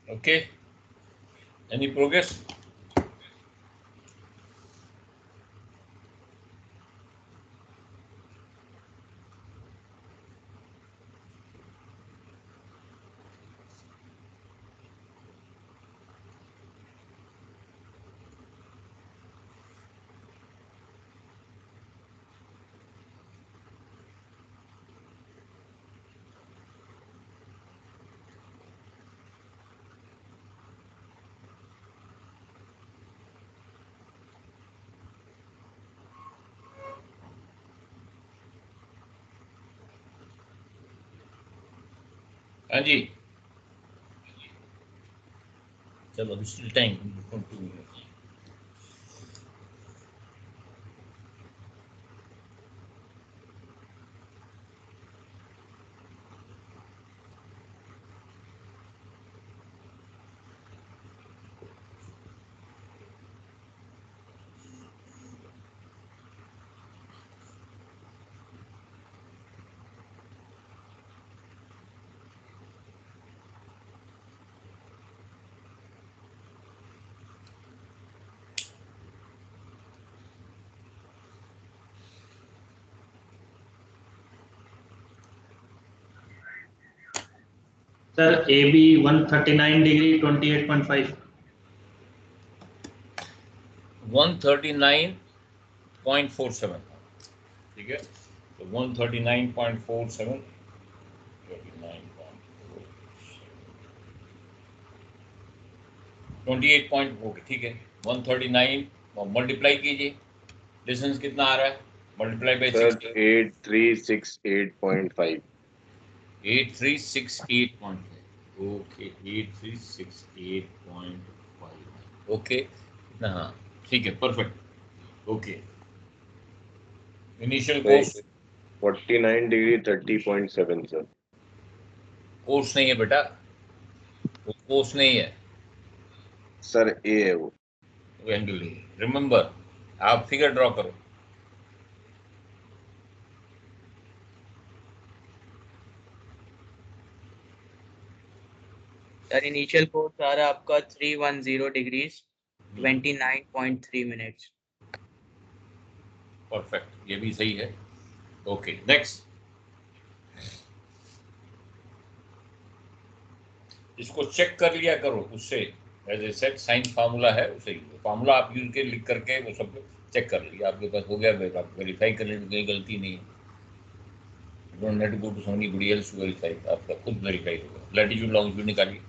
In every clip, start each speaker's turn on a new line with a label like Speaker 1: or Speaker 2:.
Speaker 1: Okay, any progress? हाँ जी, चलो अभी still time 2 minute.
Speaker 2: Sir AB 139 degree 28.5
Speaker 1: 139.47, ठीक है, तो 139.47 28 ओके, ठीक है। 139 मल्टीप्लाई कीजिए, डिस्टेंस कितना आ रहा है, मल्टीप्लाई बाई 60।
Speaker 3: 8368.5
Speaker 1: 8368.5 ओके, 8368.5 ओके, कितना, हाँ ठीक है, perfect. Okay, initial course
Speaker 3: 49 degree 30.7 sir.
Speaker 1: Course नहीं है बेटा, वो कोर्स नहीं है,
Speaker 3: सर ए है वो
Speaker 1: एंगल नहीं है। रिमेंबर, आप फिगर ड्रॉ करो।
Speaker 4: सर इनिशियल कोर्स आ रहा है आपका 310 डिग्रीज 29.3 मिनट्स।
Speaker 1: परफेक्ट, ये भी सही है। ओके, नेक्स्ट, इसको चेक कर लिया करो उससे, as a set sine formula है, उसे फार्मूला आप यूज के लिख करके वो सब चेक कर लिया, आपके पास हो गया, आप वेरीफाई कर लेंगे, कोई गलती नहीं है। Don't need to go to somebody else to verify, आपका खुद वेरीफाई होगा। लैटिट्यूड लॉन्गिट्यूड निकालिए।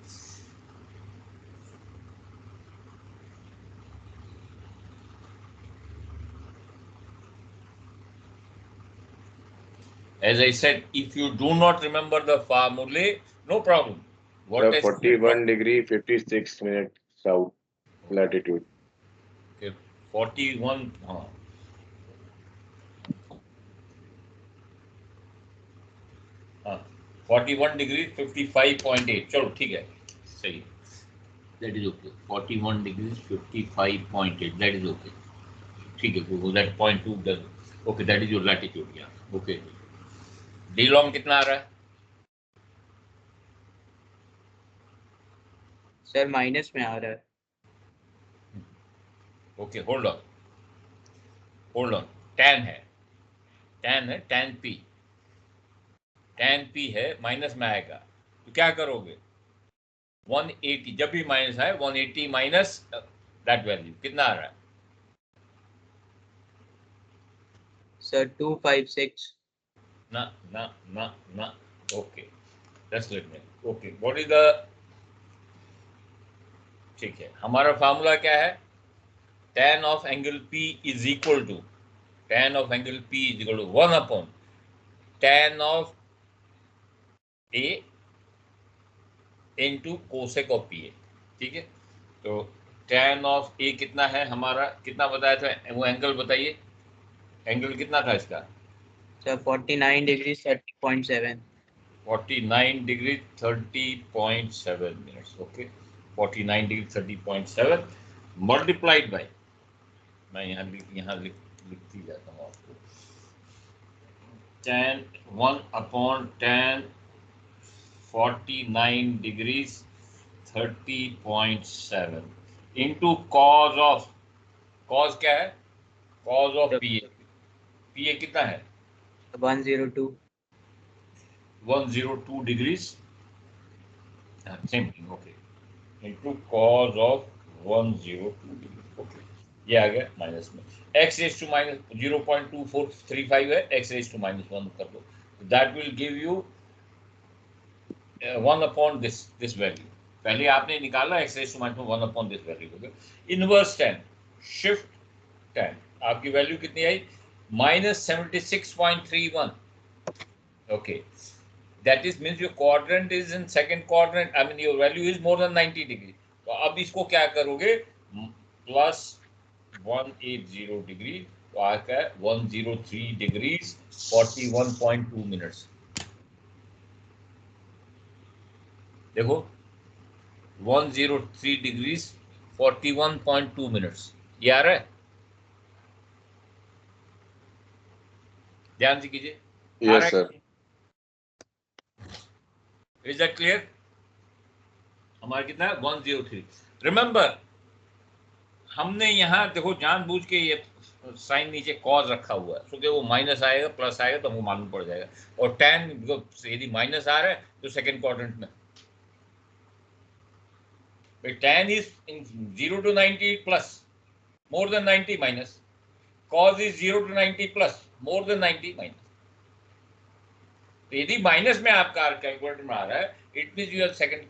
Speaker 1: As I said, if you do not remember the formulae, no problem. What
Speaker 3: sir 41 degree 56 minute south latitude.
Speaker 1: Okay, 41, हाँ, हाँ, 41 degree 55.8, चलो ठीक है, सही, that is okay. 41 degrees 55.8, that is okay, ठीक है, that 0.2 does, okay, that is your latitude, yeah, okay. D long कितना आ रहा है?
Speaker 4: सर माइनस में आ रहा है।
Speaker 1: ओके, होल्ड ऑन, tan है, tan p है, माइनस में आएगा, तो क्या करोगे, 180, जब भी माइनस आए 180 माइनस दैट वैल्यू, कितना आ रहा है?
Speaker 4: सर 256।
Speaker 1: ना, okay, just let me, okay, what is the, ठीक है, हमारा फार्मूला क्या है, tan of angle P is equal to 1 upon tan of A into cosec of PA, ठीक है। तो tan ऑफ A कितना है हमारा, कितना बताया था, वो एंगल बताइए, एंगल कितना था इसका?
Speaker 4: Sir 49 degree 30.7।
Speaker 1: 49 degree 30.7 minutes, okay, 49 degree 30.7 multiplied by, मैं यहाँ लिखती जाता हूँ आपको, tan 1 upon tan 49 degrees 30.7 into cos of, cause क्या है, cause of P A, P A कितना है
Speaker 4: 102
Speaker 1: 102 degrees, same thing, okay, into cos of 102 degree, okay, ये आ गया माइनस में, x रेज टू माइनस 0.2435 है, x रेज टू माइनस 1 कर दो, that will give you 1 upon this value, पहले आपने निकाला x raise to minus 1 upon this value हो गया, इनवर्स tan शिफ्ट tan, आपकी वैल्यू कितनी आई -76.31, okay, that is means your quadrant is in second quadrant, I mean your value is more than 90 degree, तो अब इसको क्या करोगे प्लस 180 डिग्री, तो आता है 103 डिग्रीज 41.2 मिनट्स, देखो 103 डिग्रीज 41.2 मिनट्स, ये आ रहा है, ध्यान से कीजिए,
Speaker 3: Yes, sir.
Speaker 1: Is that clear, हमारा कितना है 103, रिमेंबर हमने यहाँ देखो जानबूझ के ये साइन नीचे कॉज रखा हुआ है, क्योंकि वो माइनस आएगा प्लस आएगा तो हमको मालूम पड़ जाएगा, और tan यदि माइनस आ रहा है तो सेकंड क्वाड्रेंट में, tan is in 0 to 90 plus more than 90 minus, cos is 0 to 90 plus more than 90 minus, तो यदि माइनस में आपका कैलकुलेटर में आ रहा है it means your second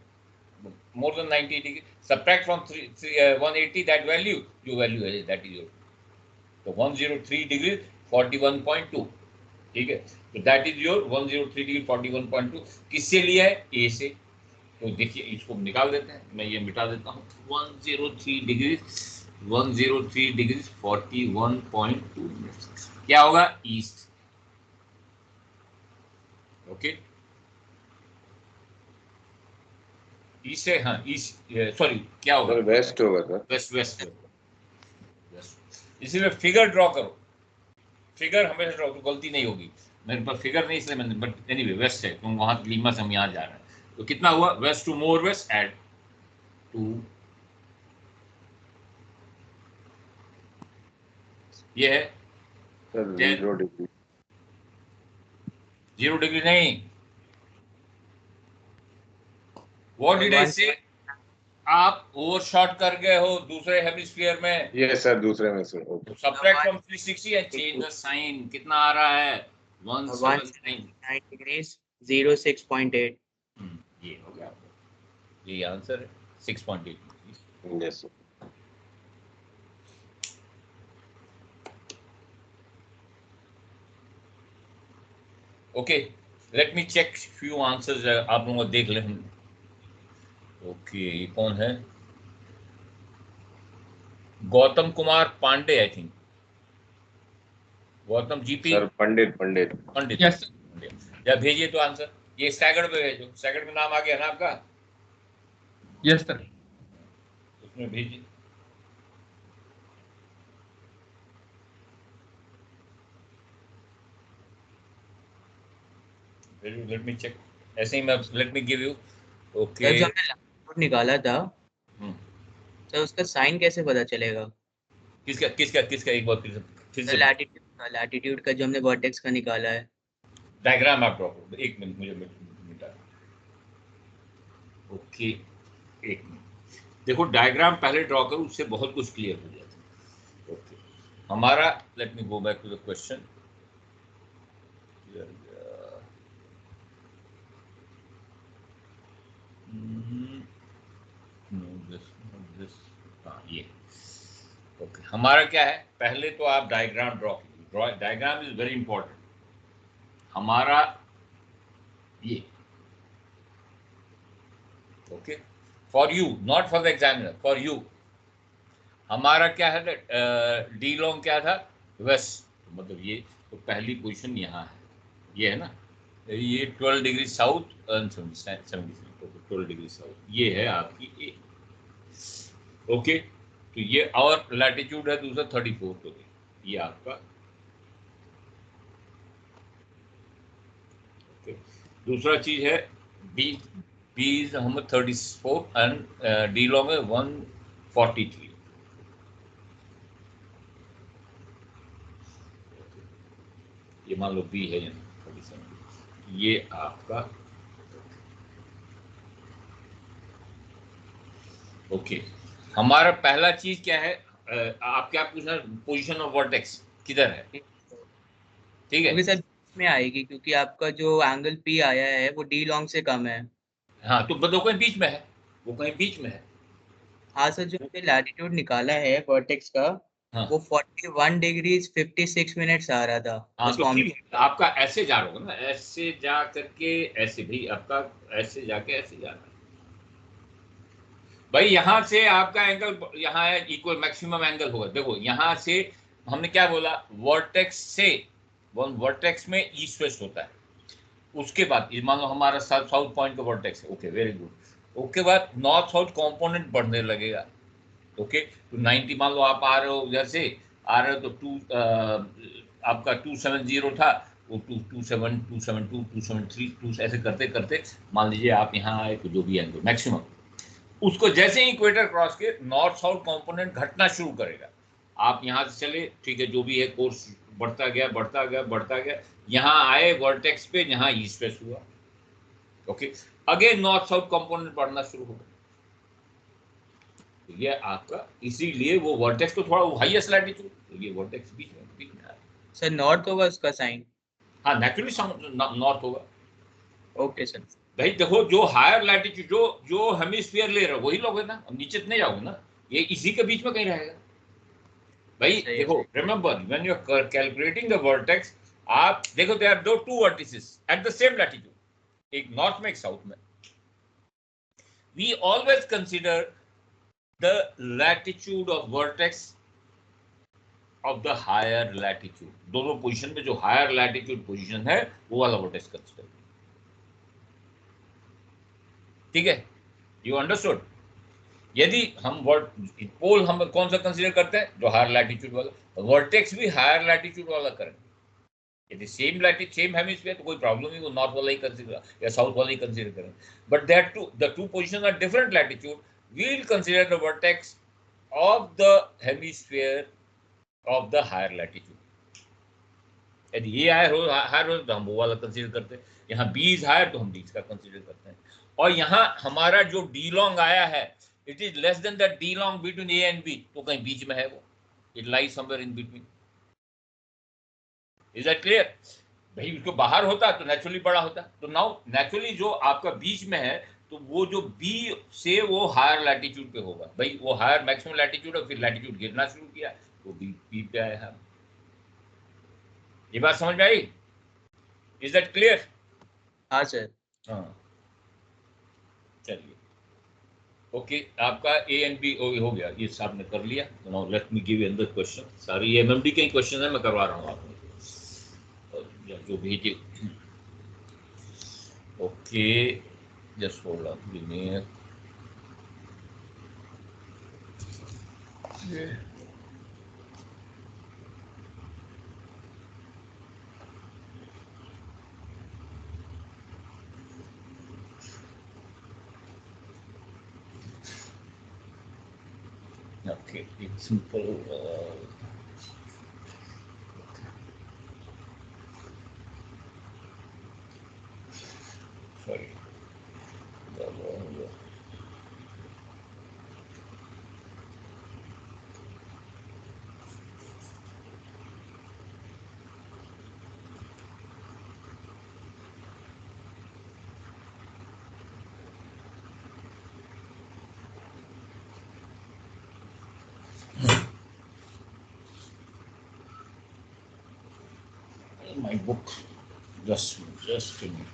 Speaker 1: more than 90 degree, subtract from 180 that value, your value is that is your, so 103 degrees 41.2, ठीक है, तो that is your 103 degree 41.2, किससे लिया है ए से, तो देखिए इसको निकाल देते हैं, मैं ये मिटा देता हूँ, 103 डिग्री 41.2 मिनट्स, क्या होगा ईस्ट, ओके, ईस्ट से, हाँ ईस्ट, सॉरी क्या होगा
Speaker 3: सर वेस्ट होगा सर,
Speaker 1: वेस्ट वेस्ट, इसीलिए फिगर ड्रॉ करो, फिगर हमेशा ड्रॉ करो, गलती नहीं होगी, मेरे पास फिगर नहीं इसलिए मैंने, बट एनीवे वेस्ट है, तुम वहां लीमा से हम यहाँ जा रहे हैं, तो कितना हुआ west to more west add to, ये है
Speaker 3: सर 0 डिग्री,
Speaker 1: 0 डिग्री नहीं, व्हाट डिड आई से, आप ओवरशॉट कर गए हो दूसरे हेमिस्फीयर में,
Speaker 3: यस सर दूसरे में sir, okay,
Speaker 1: subtract from 360 and change the sign, कितना आ रहा है 179
Speaker 4: डिग्रीज 06.8,
Speaker 1: ये हो गया, ये आंसर है 6.8,
Speaker 3: yes sir,
Speaker 1: okay, let me check few answers, आप लोग देख लें, ओके, ये कौन है, Gautam Kumar Pandey, I think Gautam GP
Speaker 3: sir Pandit Pandit,
Speaker 1: Pandit,
Speaker 2: Yes, sir.
Speaker 1: या भेजिए तो आंसर, ये स्टैगर्ड पे भेजो, स्टैगर्ड में नाम आ गया ना आपका,
Speaker 2: Yes, sir.
Speaker 1: उसमें भेजिए, लेट मी चेक, ऐसे ही मैं let me give you, okay,
Speaker 4: जब हमने लैटिट्यूड निकाला था तो उसका साइन कैसे पता चलेगा,
Speaker 1: किसका किसका किसका एक बार फिर से
Speaker 4: लैटिट्यूड का जो हमने वर्टेक्स का निकाला है,
Speaker 1: डायग्राम आप ड्रॉ करो, एक मिनट मुझे मिटा, ओके, एक मिनट, देखो डायग्राम पहले ड्रॉ करो, उससे बहुत कुछ क्लियर हो जाता है, ओके, हमारा let me go back to the question, ये ओके, हमारा क्या है, पहले तो आप डायग्राम ड्रॉ कीजिए, डायग्राम इज वेरी इंपॉर्टेंट, हमारा ये okay, for you not for the examiner, for you, हमारा क्या है, डी लॉन्ग क्या था वेस्ट, मतलब ये, तो पहली पोजीशन यहाँ है, ये है ना, ये 12 डिग्री साउथ 12 डिग्री साउथ, ये है आपकी ए, ओके, तो ये और लैटिट्यूड है दूसरा 34 तो ये आपका, ओके, दूसरा चीज है बी P is हम 34 and D long है 143. ये मान लो B है 37. ये आपका ओके. हमारा पहला चीज क्या है, आप क्या पूछना, पोजीशन ऑफ वर्टेक्स किधर है, ठीक है.
Speaker 4: क्योंकि सर में आएगी, क्योंकि आपका जो एंगल पी आया है वो डी लॉन्ग से कम है।
Speaker 1: हाँ तो वो कहीं बीच में है, वो कहीं बीच में है.
Speaker 4: हाँ सर, जो हमने लैटिट्यूड निकाला है वर्टेक्स का,
Speaker 1: हाँ
Speaker 4: वो 41 डिग्रीज 56 मिनट्स आ रहा था
Speaker 1: हाँ
Speaker 4: उस
Speaker 1: तो
Speaker 4: फॉर्म।
Speaker 1: ठीक है, आपका ऐसे जा रहा होगा ना, ऐसे जा करके ऐसे, भी आपका ऐसे जाके ऐसे जाना है भाई. यहाँ से आपका एंगल यहाँ है, इक्वल मैक्सिमम एंगल होगा. देखो यहाँ से हमने क्या बोला, वर्टेक्स से वर्टेक्स में ईस्ट वेस्ट होता है. उसके बाद मान लो हमारा साउथ पॉइंट का वर्टेक्स है. Okay, very good. उसके बाद नॉर्थ साउथ कंपोनेंट बढ़ने लगेगा. ओके, तो 90 मान लो आप आ रहे हो, उधर से आ रहे हो तो आपका 270 था, वो 227 272 273 ऐसे करते करते मान लीजिए आप यहाँ आए तो जो भी एंगल मैक्सिमम, उसको जैसे ही इक्वेटर क्रॉस के नॉर्थ साउथ कंपोनेंट घटना शुरू करेगा. आप यहाँ से चले, ठीक है, जो भी है कोर्स बढ़ता गया बढ़ता गया बढ़ता गया, यहाँ आए वर्टेक्स पे, यहाँ ईस्ट वेस्ट हुआ. Okay, again north south component बढ़ना शुरू हो गया. ये आपका, इसीलिए वो वर्टेक्स तो थोड़ा हाईएस्ट लैटिट्यूड, तो ये वर्टेक्स बीच में आ रहा है.
Speaker 4: सर नॉर्थ होगा उसका साइन।
Speaker 1: हाँ नेचुरली नॉर्थ होगा.
Speaker 4: Okay sir.
Speaker 1: भाई देखो, जो हायर लैटिट्यूड, जो हेमिस्फीयर ले रहे हो वही लोग है ना, नीचे तो नहीं जाओगे ना, ये इसी के बीच में कहीं रहेगा भाई.
Speaker 4: सही है।
Speaker 1: देखो, remember when you are calculating the vertex, आप देखो there are two vertices at the same latitude, एक नॉर्थ में एक साउथ में. We always consider the latitude of vertex of the higher latitude. दोनों पोजीशन में जो हायर लैटिट्यूड पोजीशन है वो वाला वर्टेक्स कंसीडर, ठीक है. You understood. यदि हम पोल हम कौन सा कंसीडर करते हैं, जो हायर लैटिट्यूड वाला, वर्टेक्स भी हायर लैटिट्यूड वाला करेंगे. यदि सेम लैटिट्यूड सेम हेमिस्फीयर तो कोई प्रॉब्लम नहीं, वो नॉर्थ वाला ही कंसीडर या साउथ वाला ही कंसीडर करेंगे. But that the two position are different latitude, we will consider the vertex of the hemisphere of the higher latitude. यदि ये हायर हो तो हम वो वाला कंसीडर करते हैं. यहाँ बी इज हायर तो हम डी का कंसीडर करते हैं. और यहाँ हमारा जो डी लॉन्ग आया है, it is less than the D long between A and B, तो कहीं बीच में है वो, it lies somewhere in between. Is that clear. भाई उसको बाहर होता तो नेचुरली बड़ा होता. तो नाउ नेचुरली जो आपका बीच में है, तो वो जो बी से वो हायर लैटिट्यूड पे होगा. भाई वो हायर मैक्सिमम लैटिट्यूड है, फिर लैटिट्यूड गिरना शुरू किया तो बी पे आया. ये बात समझ में आई. Is that clear.
Speaker 4: हाँ सर।
Speaker 1: हाँ चलिए. ओके, आपका ए एंड बी हो गया, ये आपने कर लिया. Now let me give you another question. सारी एमएमडी के क्वेश्चन है, मैं करवा रहा हूँ आपको जो भेजे. Okay, just hold on, give me okay, it's simple. Sorry. My book, just a minute.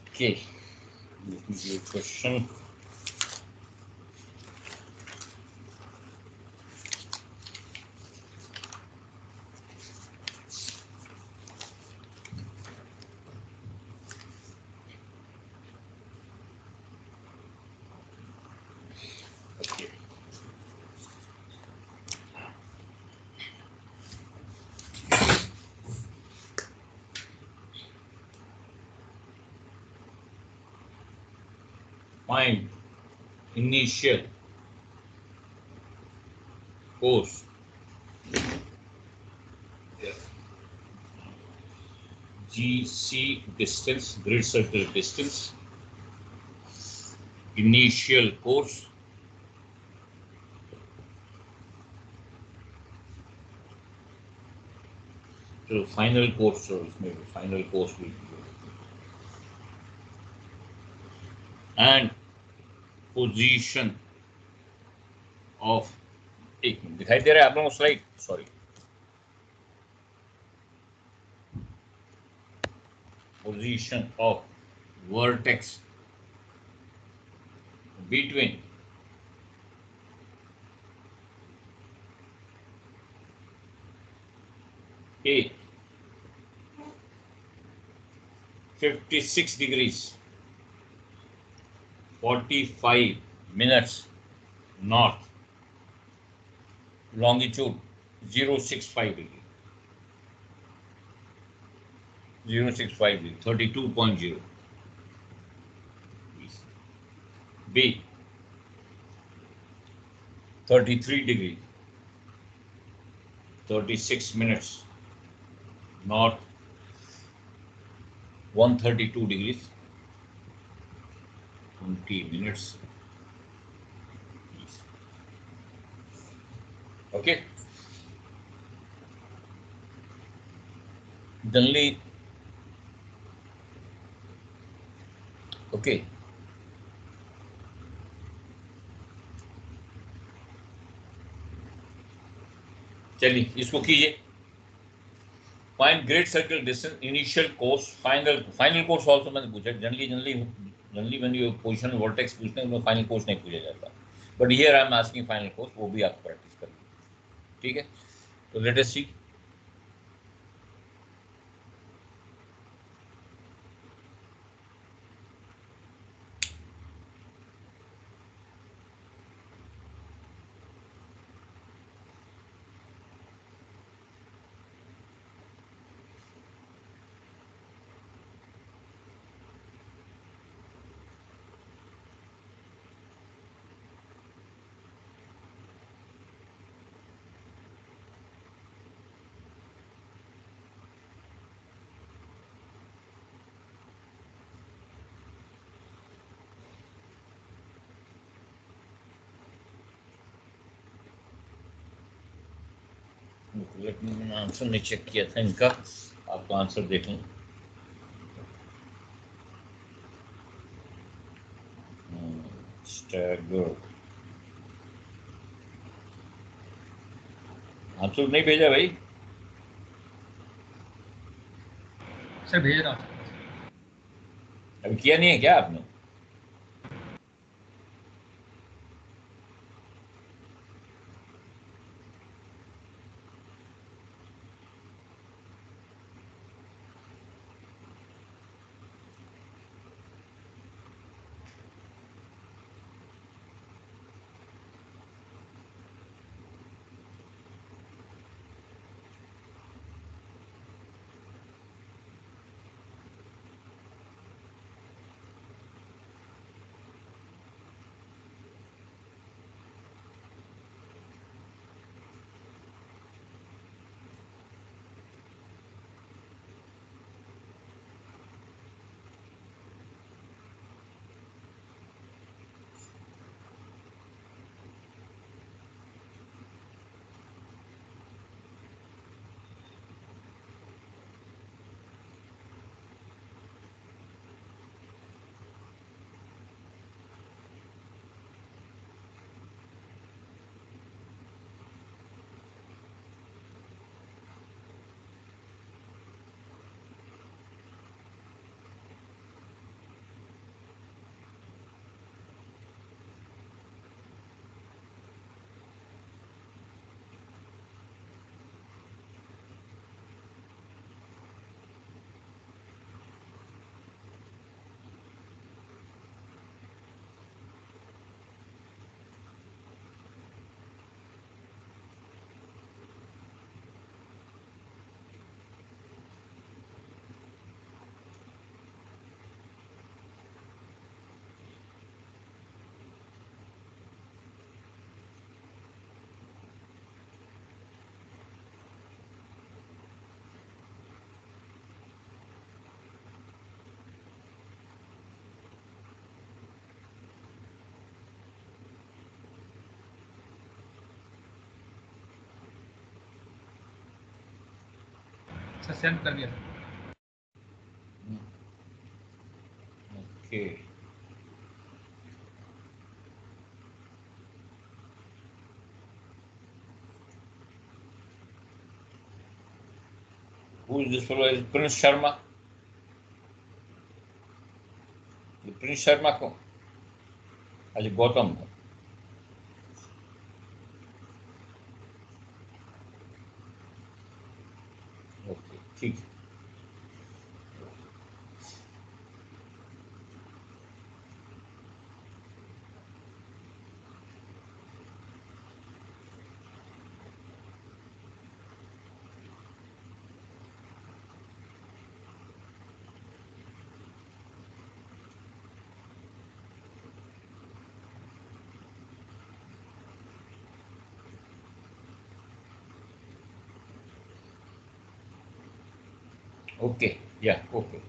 Speaker 1: Okay, let me give a question. find initial course GC distance, grid circle distance, initial course, so final course, so maybe final course will be, and position of, एक minute दिखाई दे रहा है आप लोगों को slide, sorry, position of vertex between A 56 degrees 45 minutes north, longitude 065 degree, 065 degree, 32.0. B 33 degree 36 minutes north, 132 degrees 20 minutes east. Okay, generally, okay, चलिए इसको कीजिए, find great circle distance, initial course, final course also मैंने पूछा, generally when you position vertex पूछते हैं तो final course नहीं पूछा जाता, but here I am asking final course, वो भी आप प्रैक्टिस करिए, ठीक है। तो लेट अस सी, मैंने आंसर नहीं चेक किया था इनका, आपका आंसर देख लूँ। आंसर नहीं भेजा भाई,
Speaker 2: सर भेज रहा हूँ।
Speaker 1: अभी किया नहीं है क्या आपने?
Speaker 5: सर सेंड कर दिया sir.
Speaker 1: Okay Who is this fellow? Is Prince Sharma? ये प्रिंस शर्मा को अच्छा गौतम ओके ठीक है ओके या okay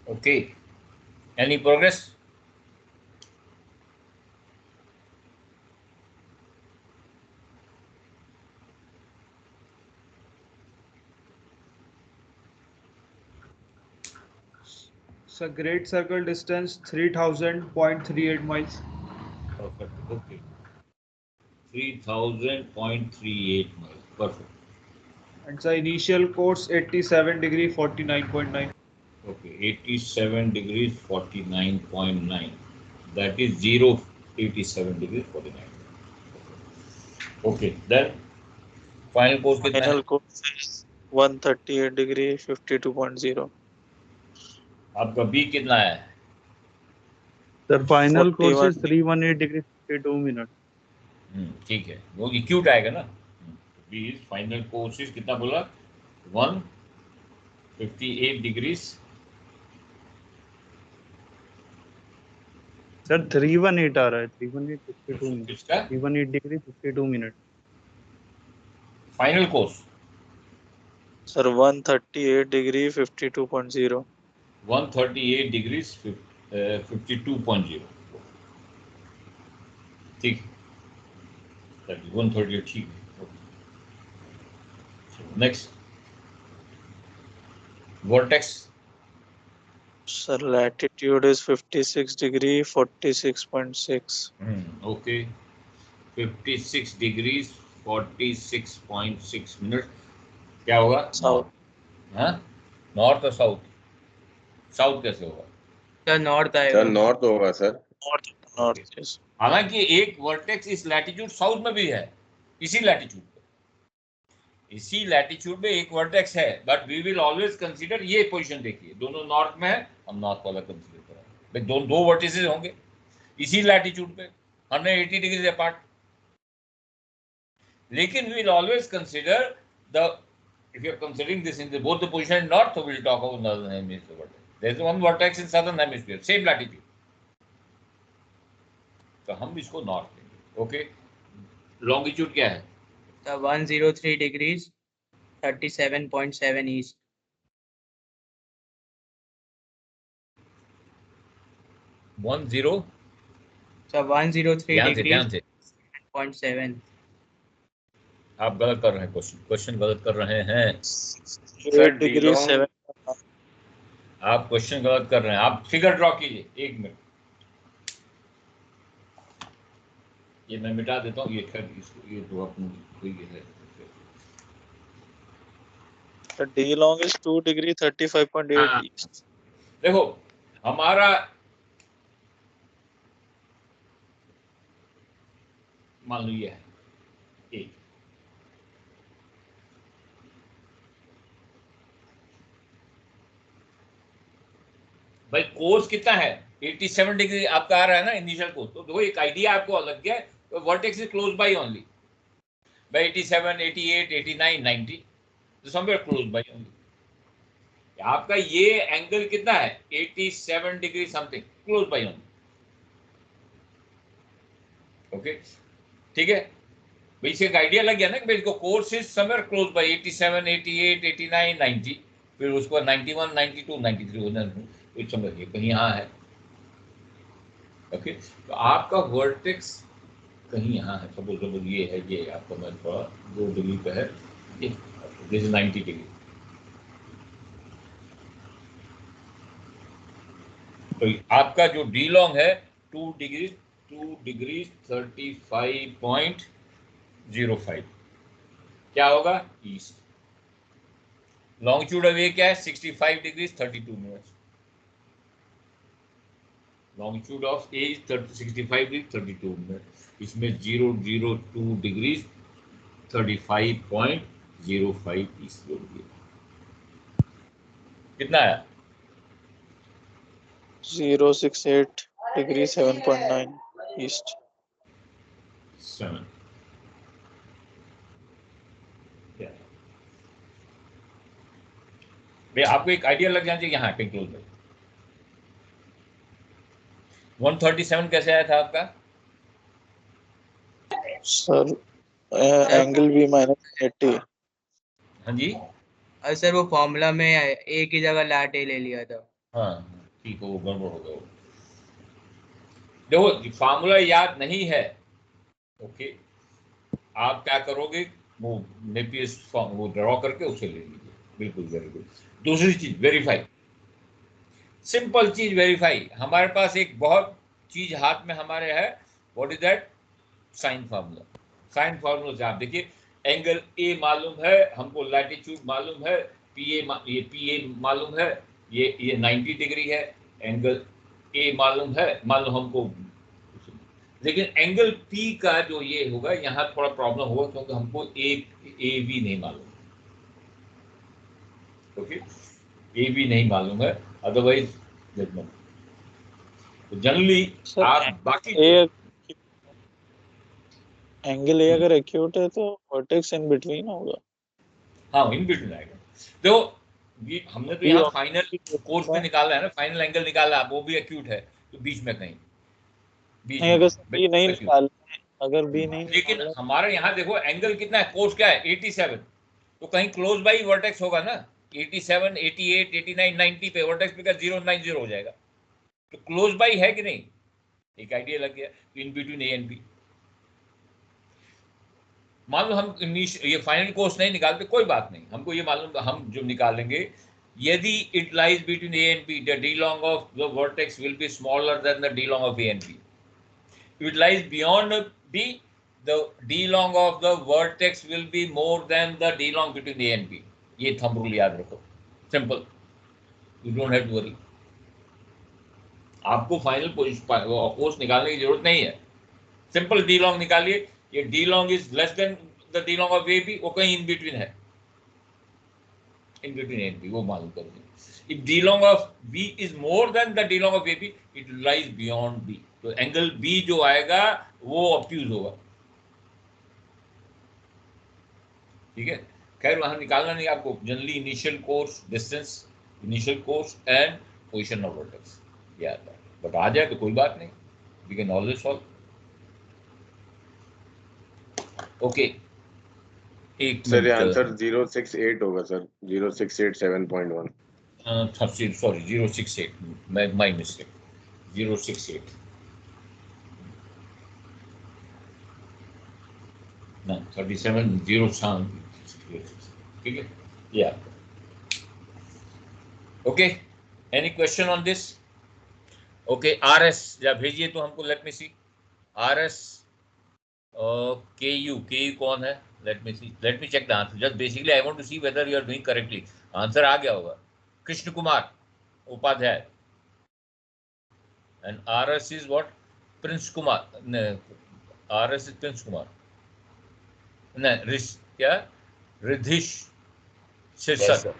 Speaker 1: Okay. Any progress?
Speaker 5: So great circle distance 3000.38 miles.
Speaker 1: Perfect. Okay. 3000.38 miles. Perfect.
Speaker 5: And the initial course 87 degree 49.9.
Speaker 1: Okay. 87 degrees 49.9. That is 0 87 degrees 49. Okay. Then final course कितना है?
Speaker 6: Final course is 138 degree 52.0.
Speaker 1: आपका B कितना है?
Speaker 2: The final course
Speaker 6: 41
Speaker 2: is 318 degree 52 minutes.
Speaker 1: ठीक है, वो cute आएगा ना. B is final course is कितना बोला? 158 degrees.
Speaker 2: Sir 318 आ रहा है 318 52 minutes.
Speaker 1: किसका?
Speaker 2: 318 degree 52 minutes.
Speaker 1: Final course.
Speaker 6: Sir, 138 degree 52.0.
Speaker 1: 138 degrees 52.0. ठीक. That is 138 ठीक. Okay. Next. Vortex.
Speaker 6: Sir, latitude is 56 degree 46.6.
Speaker 1: Okay. 56 degrees 46.6 minutes. क्या होगा?
Speaker 6: South.
Speaker 1: हाँ? नॉर्थ और साउथ. साउथ कैसे होगा?
Speaker 4: सर नॉर्थ
Speaker 3: सर
Speaker 4: आएगा.
Speaker 3: नॉर्थ होगा सर.
Speaker 6: North, yes.
Speaker 1: हालांकि एक वर्टेक्स इस लैटिट्यूड साउथ में भी है, इसी लैटिट्यूड में एक वर्टेक्स है, but we will always consider ये पोजीशन. देखिए दोनों नॉर्थ में है, हम नॉर्थ वाला कंसीडर कर रहे हैं. भाई दो वर्टिसेस होंगे इसी लैटिट्यूड पे 180 डिग्री अपार्ट. लेकिन we will always consider the, if you are considering this in both the position in north, so we will talk about northern hemisphere vortex. There is one vortex in southern hemisphere, same latitude. तो हम इसको north लेंगे. Okay. Longitude क्या है?
Speaker 4: Sir 103 degrees 37.7 east.
Speaker 1: 10
Speaker 4: sir 103
Speaker 1: ध्यान
Speaker 4: degrees
Speaker 1: से
Speaker 4: 7.7.
Speaker 1: आप गलत कर रहे हैं. क्वेश्चन गलत कर रहे हैं.
Speaker 6: 8 degree 7.
Speaker 1: आप क्वेश्चन गलत कर रहे हैं. आप फिगर ड्रॉ कीजिए. एक मिनट, ये मैं मिटा देता हूँ. ये खैर ये तो अपनी कोई है.
Speaker 6: The D long is 2 degree 35.8
Speaker 1: हाँ.
Speaker 6: east.
Speaker 1: देखो हमारा मान लो ये है एक. भाई कोर्स कितना है? 87 डिग्री आपका आ रहा है ना इनिशियल कोर्स. तो देखो एक आइडिया आपको लग गया. तो vertex is close by only by 87, 88, 89, 90. तो समवेयर क्लोज बाय ओनली. आपका ये एंगल कितना है? 87 degree something, close by only. Okay ठीक है. भाई इससे एक आइडिया लग गया ना कि भाई इसको course is somewhere close by 87, 88, 89, 90. फिर उसको 91, 92, 93 होना कुछ समझिए कहीं यहाँ है. ओके. तो आपका वर्टेक्स कहीं यहाँ है. सपोज ये है, ये आपका मैं थोड़ा 2 डिग्री पे है. This is 90 degree. तो आपका जो डी लॉन्ग है 2 डिग्री 35.05. क्या होगा? ईस्ट. लॉन्गिट्यूड ऑफ ए क्या है? 65 degree 32 minutes. Longitude of A is 65 degree 32 minute. इसमें 002 डिग्री 35.05 ईस्ट जोड़ दिया. कितना है?
Speaker 6: 068 degree 7.9 east.
Speaker 1: 7. भाई आपको एक आइडिया लग जाना चाहिए यहाँ पे क्लोज में. 137 कैसे आया था आपका?
Speaker 6: Sir, angle B minus 80.
Speaker 1: हाँ जी.
Speaker 4: अरे सर वो फॉर्मूला में ए की जगह लैट ए ले लिया था.
Speaker 1: हाँ ठीक है, वो गड़बड़ हो गया. देखो फार्मूला याद नहीं है. ओके. आप क्या करोगे? वो नेपियर्स फॉर्म वो ड्रॉ करके उसे ले लीजिए. बिल्कुल वेरी गुड. दूसरी चीज वेरीफाई. सिंपल चीज वेरीफाई, हमारे पास एक बहुत चीज हाथ में हमारे है, what is that? Sine formula. Sine formula से आप देखिए, एंगल ए मालूम है हमको, लैटिट्यूड मालूम है, ये पी ए मालूम है, ये 90 डिग्री है, एंगल ए मालूम है, मान लो हमको, लेकिन एंगल पी का जो ये होगा यहाँ थोड़ा प्रॉब्लम होगा, क्योंकि हमको ए बी नहीं मालूम, ओके, ए बी नहीं मालूम है, अदरवाइज जजमेंट। तो जनरली
Speaker 6: सर
Speaker 1: आप बाकी
Speaker 6: ए एंगल ए अगर एक्यूट है तो वर्टेक्स इन बिटवीन होगा।
Speaker 1: हाँ इन बिटवीन आएगा। देखो ये हमने तो
Speaker 6: बी
Speaker 1: यहाँ
Speaker 6: और
Speaker 1: फाइनल
Speaker 6: की
Speaker 1: कोर्स में निकाला है ना, फाइनल एंगल निकाला है, वो भी एक्यूट है, तो बीच में कहीं, बीच
Speaker 6: नहीं,
Speaker 1: में
Speaker 6: अगर बी नहीं
Speaker 1: बिल्कुल acute।
Speaker 6: निकालना है, अगर बी नहीं
Speaker 1: लेकिन
Speaker 6: निकालना है,
Speaker 1: हमारे यहाँ देखो एंगल कितना है, कोर्स क्या है 87, तो कहीं क्लोज बाई वर्टेक्स होगा ना, 87, 88, 89, 90 पे वर्टेक्स पे 090 हो जाएगा, तो क्लोज बाई है कि नहीं, एक आइडिया लग गया, तो in between A and B. मान लो हम ये फाइनल कोर्स नहीं निकालते, कोई बात नहीं, हमको ये मालूम, हम जो निकालेंगे, यदि it lies between A and B, the D long of the vertex will be smaller than the D long of A and B. If it lies beyond B, the D long of the vertex will be more than the D long between A and B. ये thumb rule याद रखो, simple, you don't have to worry। आपको final course निकालने की जरूरत नहीं है, simple D long निकालिए, ये D long is less than the D long of A B, वो कहीं इन बिटवीन है, in between A and B, वो मालूम करिए। If D long of B is more than the D long of A B, it lies beyond B, तो angle B जो आएगा वो ऑब्ट्यूज होगा, ठीक है। खैर वहां निकालना नहीं आपको, generally initial course distance, initial course and position of vertex ये आता है, बट आ जाए तो कोई बात नहीं, we can always solve. Okay, एक
Speaker 3: सर ये
Speaker 1: मिनट,
Speaker 3: आंसर 068 होगा सर, 0687.1।
Speaker 1: सॉरी 068, माई मिस्टेक, 068 ना, 37 0 ठीक है, ये आपका। Okay, any question on this? Okay, R S या भेजिए तो हमको, let me see, R S के यू कौन है, let me check the answer, just basically I want to see whether you are doing correctly. Answer आ गया होगा, Krishna Kumar Upadhyay, and R S is what, Prince Kumar, R S is Prince Kumar, नहीं क्या, रिधिश शीर्षक,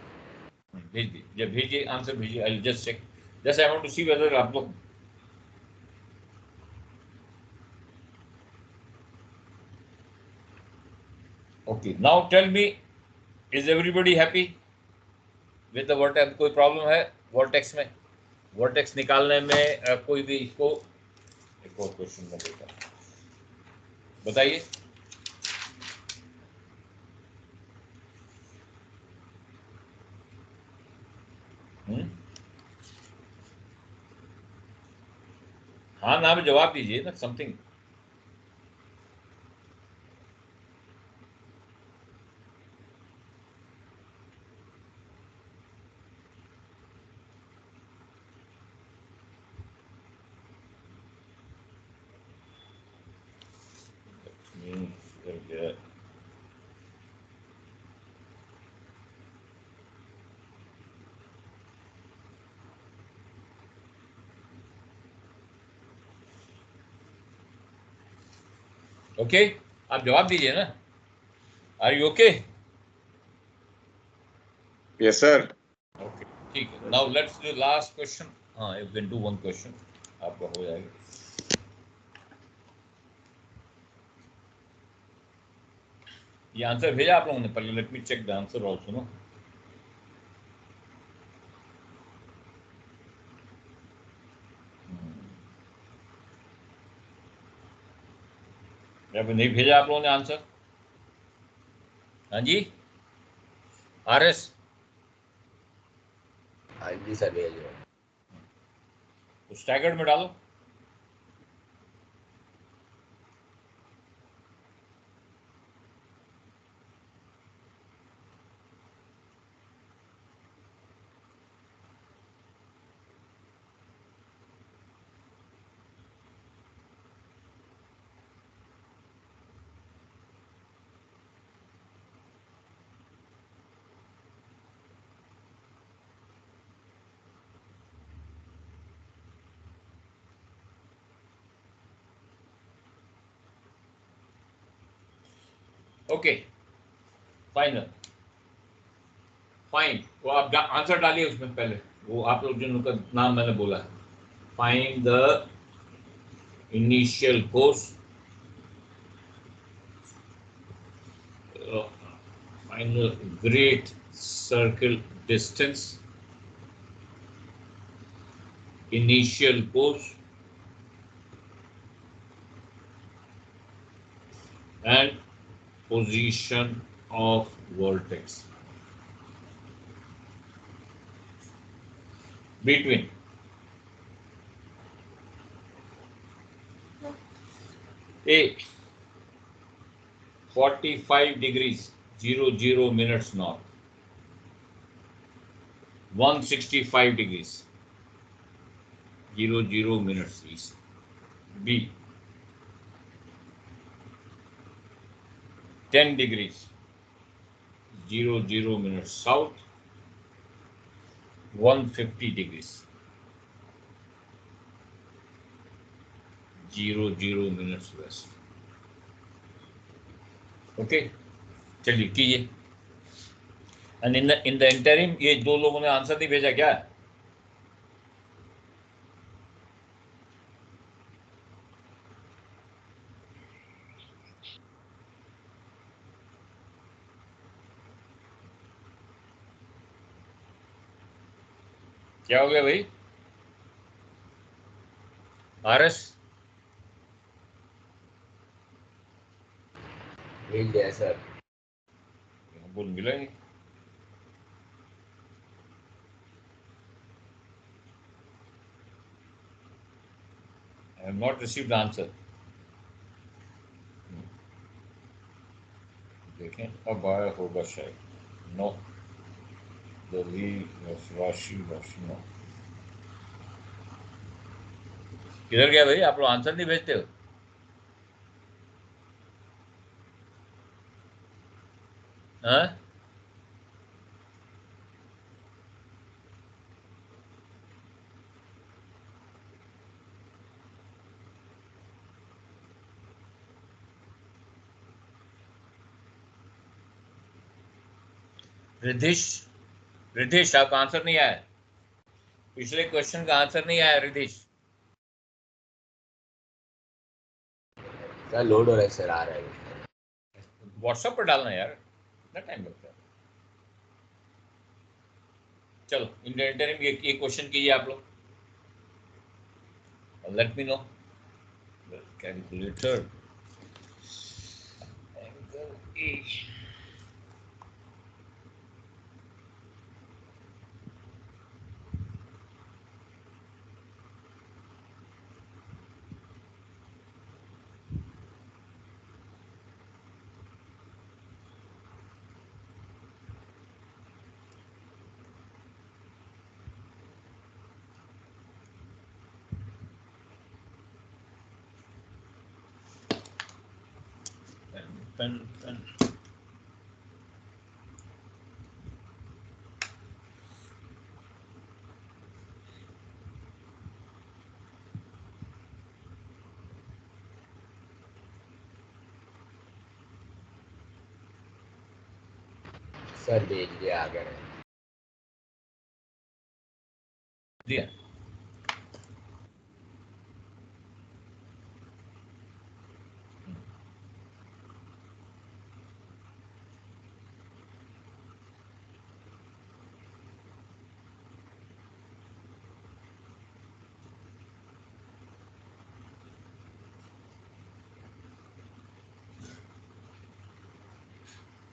Speaker 1: भेज दीजिए, जब भेजिए आंसर भेजिए, I just check, just I want to see whether आप लोग। Okay, now tell me, is everybody happy with the vertex? कोई प्रॉब्लम है वर्टेक्स में, वर्टेक्स निकालने में कोई भी इसको, एक और क्वेश्चन में देता बताइए। हाँ ना में जवाब दीजिए ना, समथिंग। ओके, आप जवाब दीजिए ना, are you okay?
Speaker 3: Yes sir.
Speaker 1: Okay ठीक है, now let's do last question. हाँ, you can do one question, आपका हो जाएगा। ये आंसर भेजा आप लोगों ने, पहले let me check the answer also no. या फिर नहीं भेजा आप लोगों ने आंसर? हाँ जी, आर एस,
Speaker 7: हाँ जी सर, भेज रहा हूँ।
Speaker 1: तो स्टैगर्ड में डालो। ओके फाइनल फाइन, वो आप आंसर डालिए उसमें पहले, वो आप लोग जिनका नाम मैंने बोला है। Find the initial course, find the great circle distance, initial course, and position of vertex between a 45 degrees 00 minutes north, 165 degrees 00 minutes east. B 10 degrees 00 minutes south, 150 degrees 00 minutes west. Okay चलिए कीजिए। And in the interim ये दो लोगों ने answer नहीं भेजा क्या? क्या हो गया भाई? आरएस
Speaker 7: मिल गया सर।
Speaker 1: बोल मिला नहीं। I have not received the answer. देखें अब आया होगा शायद। नो राशि नो। किधर गया भाई? आप लोग आंसर नहीं भेजते हो। हाँ रिधिश, रिधिश आपका आंसर नहीं आया। पिछले क्वेश्चन का आंसर नहीं आया रिधिश।
Speaker 7: सर लोड हो रहा है सर, आ रहा है।
Speaker 1: व्हाट्सएप पर डालना यार, कितना टाइम लगता है। चलो इंटरिम ये क्वेश्चन कीजिए आप लोग। Let me know calculator angle A. Pen
Speaker 7: sir भेज दिया, आ गया।
Speaker 1: दिया।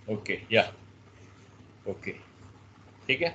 Speaker 1: ओके या ओके ठीक है।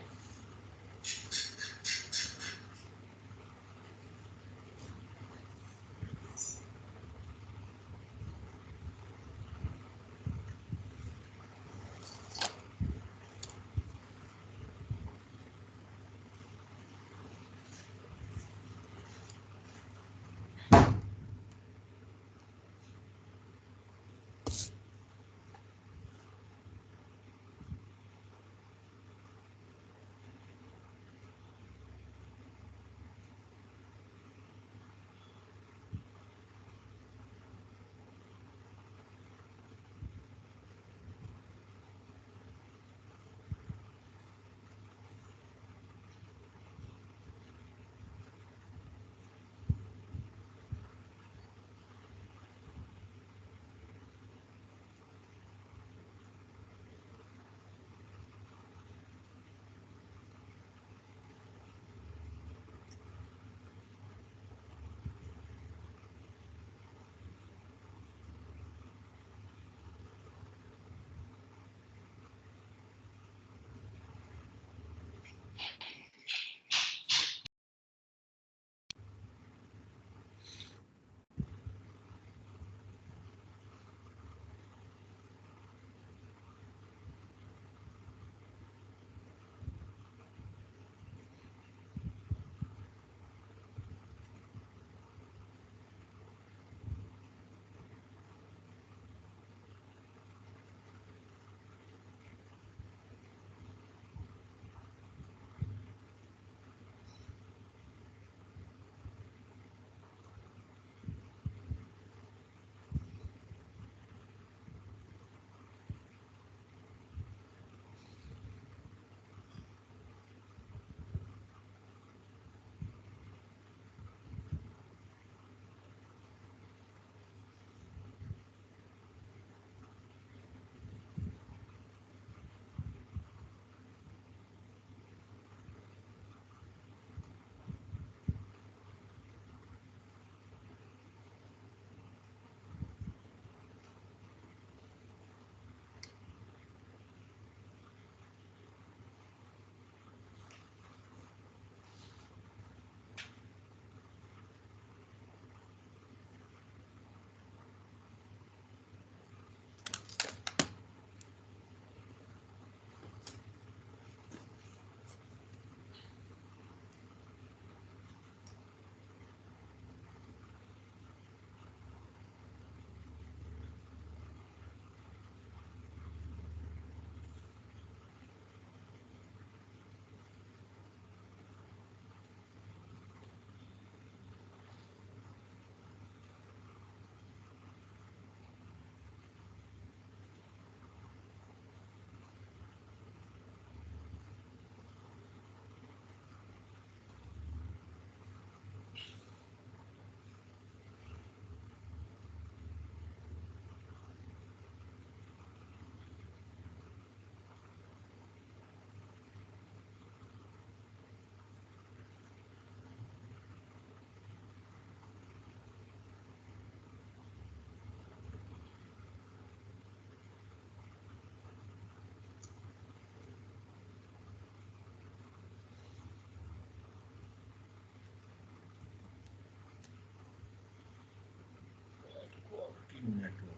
Speaker 1: network.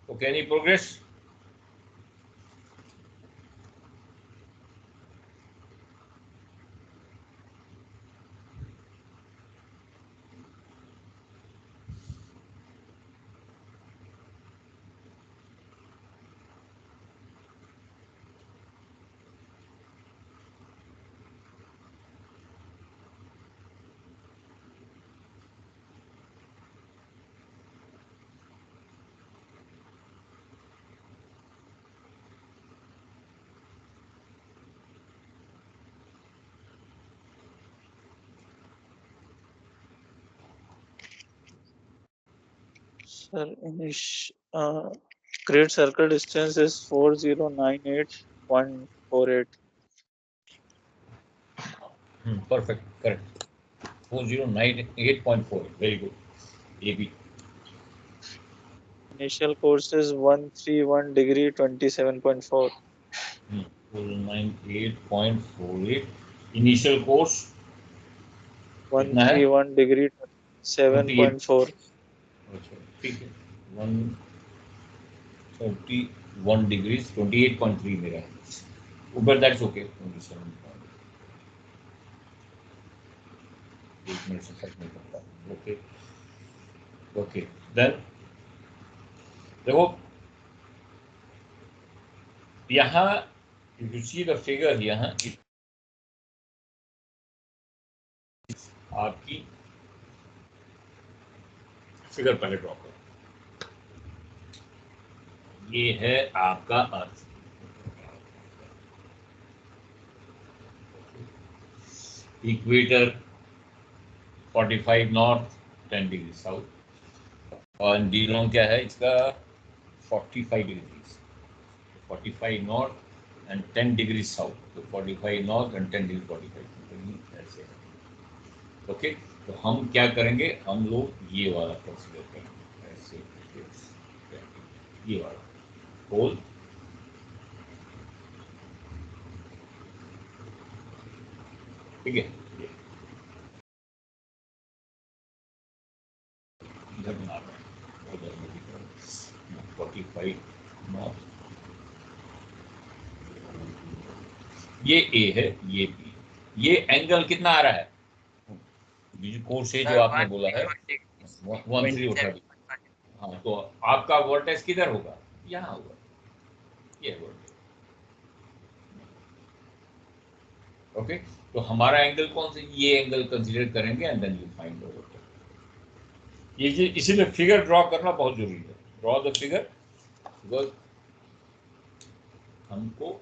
Speaker 1: Okay, any progress?
Speaker 6: Sir, create circle distance is 4098.48.
Speaker 1: Perfect, correct. 4098.4. Very good. AB.
Speaker 6: Initial course is 131 degree 27.4.
Speaker 1: 498.48. Initial course कितना है?
Speaker 6: 131 degree
Speaker 1: 28.
Speaker 6: 7.4.
Speaker 1: अच्छा, ठीक है. 131 degrees 28.3 मेरा है. But that's okay. 27. एक मिनट से फर्क नहीं पड़ता. Okay. Okay. Then देखो यहाँ if you see the figure यहाँ आपकी फिगर पहले ड्रॉ करो. ये है आपका अर्थ. इक्वेटर 45 नॉर्थ 10 डिग्री साउथ और डीलोंग क्या है इसका 45 degree 45 north and 10 degree south. तो 45 नॉर्थ एंड 10 डिग्री 45 ऐसे. ओके, तो हम क्या करेंगे, हम लोग ये वाला कंसीडर करेंगे ऐसे. ये वाला होल ठीक है. इधर बना रहे हैं उधर में 45 नॉर्थ. ये ए है, ये बी. ये एंगल कितना आ रहा है कोर्स से जो आपने बोला है 130. हाँ, तो आपका वर्टेक्स किधर होगा, यहाँ होगा. ये वर्टेक्स. ओके, तो हमारा एंगल कौन से, ये एंगल कंसीडर करेंगे and then you find the vertex. ये इसीलिए फिगर ड्रॉ करना बहुत जरूरी है. ड्रॉ द फिगर बिकॉज हमको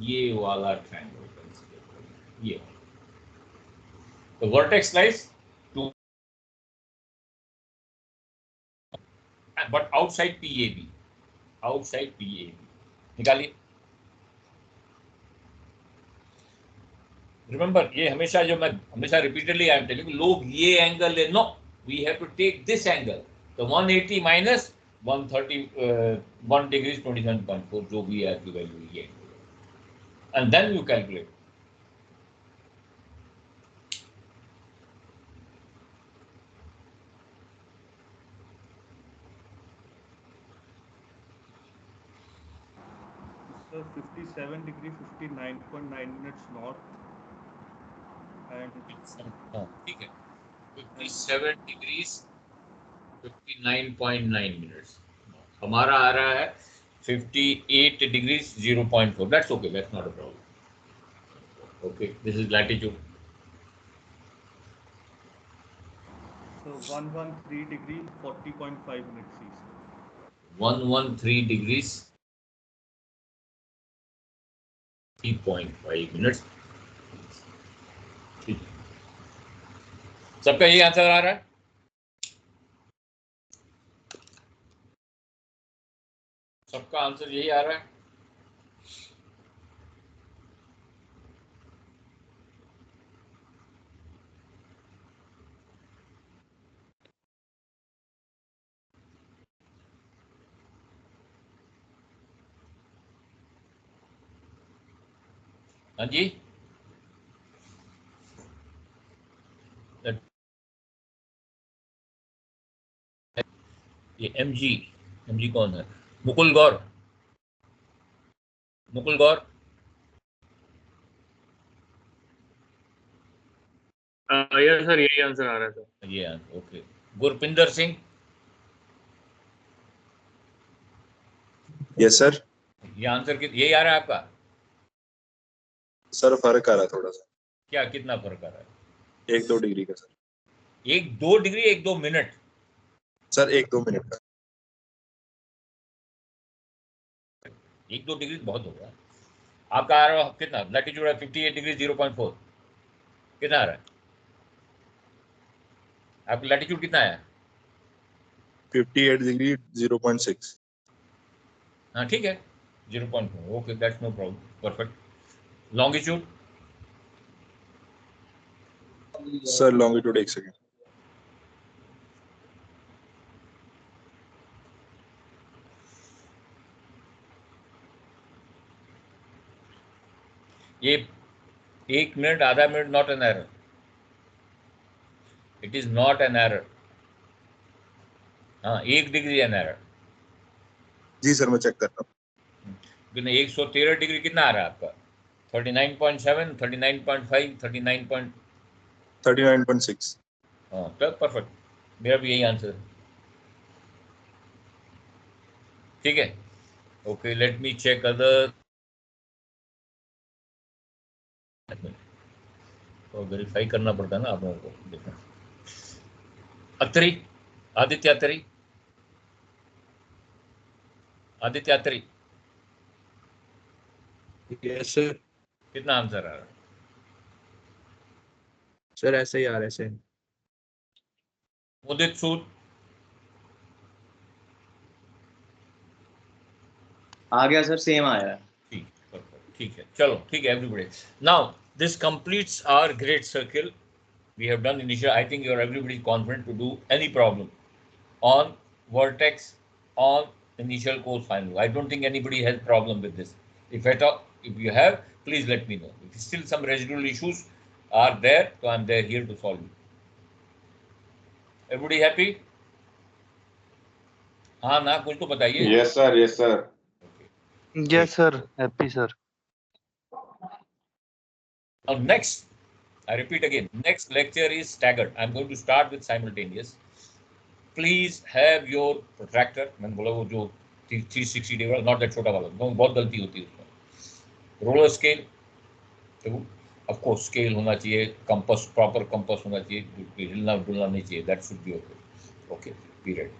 Speaker 1: ये वाला ट्रायंगल कंसीडर करना है. ये तो vertex lies too but outside PAB. Outside PAB निकालिए. रिमेंबर, ये हमेशा जो मैं हमेशा रिपीटेडली आई एम टेलिंग, लोग ये एंगल ले, no, we have to take this angle, तो 180 माइनस 1 डिग्री 27.4 जो भी है आपकी वैल्यू ये, and then you calculate.
Speaker 5: So 57 degree 59.9 minutes north and
Speaker 1: ठीक है, 57 डिग्रीज 59.9 मिनट्स. हमारा आ रहा है 58 degrees 0.4. That's okay, that's not a problem. Okay, this is latitude.
Speaker 5: so 113 degree 40.5 minutes east.
Speaker 1: 113 degrees 3.5 minutes. ठीक, सबका यही आंसर आ रहा है. सबका आंसर यही आ रहा है. हाँ जी, ये एमजी कौन है? मुकुल गौर. मुकुल गौर,
Speaker 6: यस सर, यही आंसर आ रहा है सर.
Speaker 1: ये answer. Okay, Gurpinder Singh.
Speaker 8: Yes sir.
Speaker 1: ये आंसर यही आ रहा है आपका?
Speaker 8: सर फर्क आ रहा है थोड़ा सा.
Speaker 1: क्या, कितना फर्क आ रहा है?
Speaker 8: 1-2 डिग्री का sir.
Speaker 1: 1-2 degree 1-2 minute?
Speaker 8: Sir 1-2 minute का.
Speaker 1: 1-2 डिग्री बहुत हो गया. आपका आ रहा है कितना? लैटिट्यूड है 58 डिग्री 0.4. कितना आ रहा है आपका लैटिट्यूड? कितना है?
Speaker 8: 58 डिग्री 0.6.
Speaker 1: हाँ ठीक है, 0.4. Okay, that's no problem, perfect. Longitude?
Speaker 8: Sir longitude 1 second.
Speaker 1: ये 1 मिनट, आधा minute, not an error. It is not an error. हाँ, 1 डिग्री एन एरर.
Speaker 8: जी सर, मैं चेक कर रहा हूँ.
Speaker 1: 113 डिग्री कितना आ रहा है आपका? 39.7, 39.5,
Speaker 8: 39.6.
Speaker 1: हाँ, तब परफेक्ट. मेरा भी यही आंसर है. ठीक है. Okay, let me check other. तो वेरीफाई करना पड़ता है ना आप लोगों को. देखना, अत्री, आदित्य अत्री. Aditya Atri,
Speaker 6: yes sir.
Speaker 1: कितना आंसर आ रहा है?
Speaker 6: सर ऐसे ही आ रहा है सर.
Speaker 1: उदित सूद,
Speaker 9: आ गया सर, सेम आया है.
Speaker 1: ठीक, perfect. ठीक है, चलो ठीक है everybody. Now this completes our great circle. We have done initial. I think you're everybody confident to do any problem on vertex on initial course final. I don't think anybody has problem with this. If at all, if you have, please let me know. If still some residual issues are there, so I'm there here to solve it. Everybody happy? हाँ ना, कुछ तो बताइए.
Speaker 3: Yes sir, yes sir.
Speaker 6: Yes sir, happy sir.
Speaker 1: Now next, I repeat again, next lecture is staggered. I'm going to start with simultaneous. Please have your protractor. मैंने बोला वो जो 360 degree वाला, नॉट दैट छोटा वाला, बहुत गलती होती है उसमें. रोलर स्केल, तो ऑफ कोर्स स्केल होना चाहिए, कंपास, प्रॉपर कंपास होना चाहिए, हिलना डुलना नहीं चाहिए. That should be okay. Okay, period.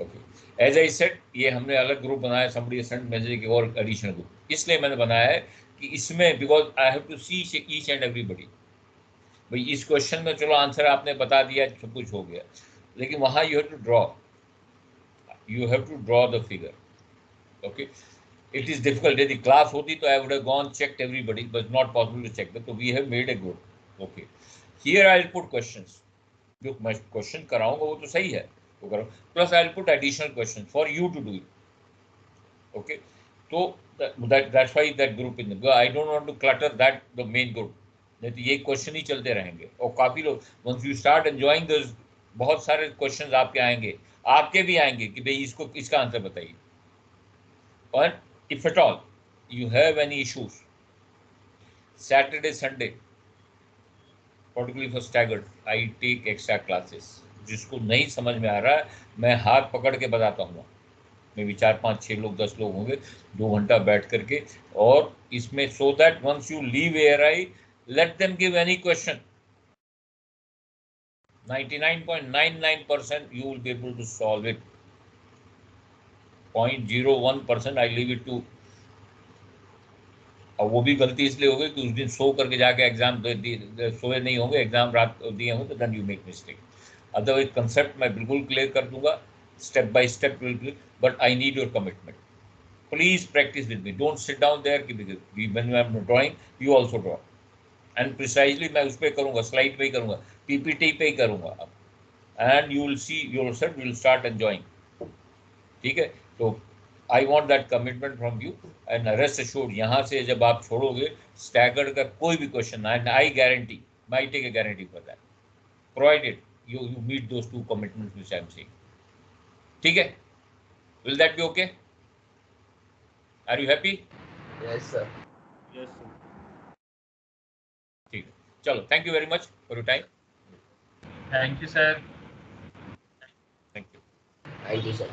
Speaker 1: Okay, as I said, ये हमने अलग ग्रुप बनाया. समबडी सेंड मैसेज की और एडिशनल ग्रुप, इसलिए मैंने बनाया है कि इसमें, because I have to see each and everybody. भाई इस क्वेश्चन में चलो आंसर आपने बता दिया, सब कुछ हो गया, लेकिन वहाँ you have to draw the figure. Okay, It is difficult. यदि class होती तो I would have gone checked everybody, but not possible to check that. So we have made a group. Okay. Here I'll put questions. जो मैं question कराऊंगा वो तो सही है, वो करो. Plus I'll put additional questions for you to do it. Okay. So that's why that group in the. I don't want to clutter that the main group. नहीं तो ये क्वेश्चन ही चलते रहेंगे और काफी लोग once you start enjoying those, बहुत सारे क्वेश्चंस आपके आएंगे, आपके भी आएंगे कि भाई इसको इसका आंसर बताइए. और if at all you have any issues, Saturday, Sunday, particularly for staggered, I take extra classes. जिसको नहीं समझ में आ रहा है मैं हाथ पकड़ के बताता हूँ. मे भी 4, 5, 6 लोग 10 लोग होंगे 2 घंटा बैठ करके, और इसमें so that once you leave ARI, let them give any question. 99.99% you will be able to solve it. 0.01% I leave it to. और वो भी गलती इसलिए हो गई कि उस दिन सो करके जाके एग्जाम सोए नहीं होंगे, एग्जाम रात दिए होंगे, तो then you make mistake. Otherwise concept मैं बिल्कुल क्लियर कर दूंगा, step by step will clear, but I need your commitment. Please practise with me. Don't sit down there कि when I am drawing you also draw. And precisely मैं उस पर करूँगा, slide पे ही करूँगा, पीपीटी पे ही करूँगा. And you will see yourself, you will start enjoying. ठीक है. तो I want that commitment from you and rest assured. यहाँ से जब आप छोड़ोगे स्टैगर्ड का कोई भी question, and I guarantee, my take a guarantee for that, provided you meet those 2 commitments which I am saying. ठीक है. Will that be okay? Are you happy?
Speaker 7: Yes, sir.
Speaker 5: Yes, sir.
Speaker 1: ठीक है. चलो, thank you very much for your time.
Speaker 2: Thank you, sir.
Speaker 1: Thank you.
Speaker 7: Thank you, sir.